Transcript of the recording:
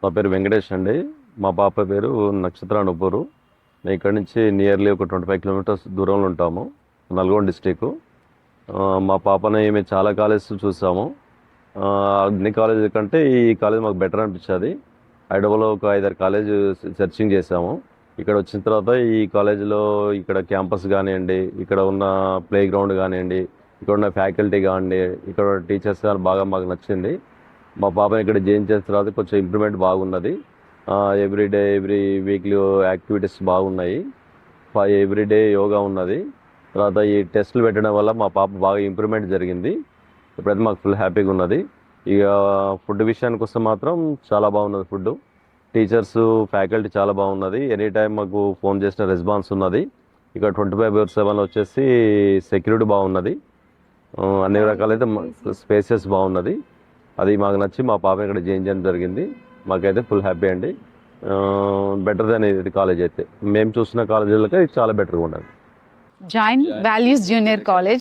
నా పేరు వెంకటేష్ అండి. మా పాప పేరు నక్షత్ర అనుపూరు. మేము ఇక్కడ నుంచి నియర్లీ ఒక 25 కిలోమీటర్స్ దూరంలో ఉంటాము, నల్గొండ డిస్టిక్. మా పాపని మేము చాలా కాలేజెస్ చూసాము. ఆ, అన్ని కాలేజీల కంటే ఈ కాలేజ్ మాకు బెటర్ అనిపించేది. హైదరాబాద్లో ఒక 5-6 కాలేజ్ సెర్చింగ్ చేసాము. ఇక్కడ వచ్చిన తర్వాత ఈ కాలేజీలో ఇక్కడ క్యాంపస్ కానివ్వండి, ఇక్కడ ఉన్న ప్లే గ్రౌండ్ కానివ్వండి, ఇక్కడ ఉన్న ఫ్యాకల్టీ కానివ్వండి, ఇక్కడ టీచర్స్ కానీ బాగా మాకు నచ్చింది. మా పాపని ఇక్కడ జాయిన్ చేసిన తర్వాత కొంచెం ఇంప్రూవ్మెంట్ బాగున్నది. ఎవ్రీ వీక్లీ యాక్టివిటీస్ బాగున్నాయి. ఎవ్రీడే యోగా ఉన్నది. తర్వాత ఈ టెస్టులు పెట్టడం వల్ల మా పాప బాగా ఇంప్రూవ్మెంట్ జరిగింది. ఇప్పుడైతే మాకు ఫుల్ హ్యాపీగా ఉన్నది. ఇక ఫుడ్ విషయానికి వస్తే మాత్రం చాలా బాగున్నది ఫుడ్. టీచర్స్, ఫ్యాకల్టీ చాలా బాగున్నది. ఎనీ టైం మాకు ఫోన్ చేసిన రెస్పాన్స్ ఉన్నది. ఇక్కడ 24/7 వచ్చేసి సెక్యూరిటీ బాగున్నది. అన్ని రకాలైతే స్పేసెస్ బాగున్నది. అది మాకు నచ్చి మా పాప ఇక్కడ జాయిన్ చేయడం జరిగింది. మాకైతే ఫుల్ హ్యాపీ అండి. బెటర్ దాన్ ఇది కాలేజ్ అయితే మేము చూసిన కాలేజీలకి చాలా బెటర్గా ఉన్నది. Join values junior college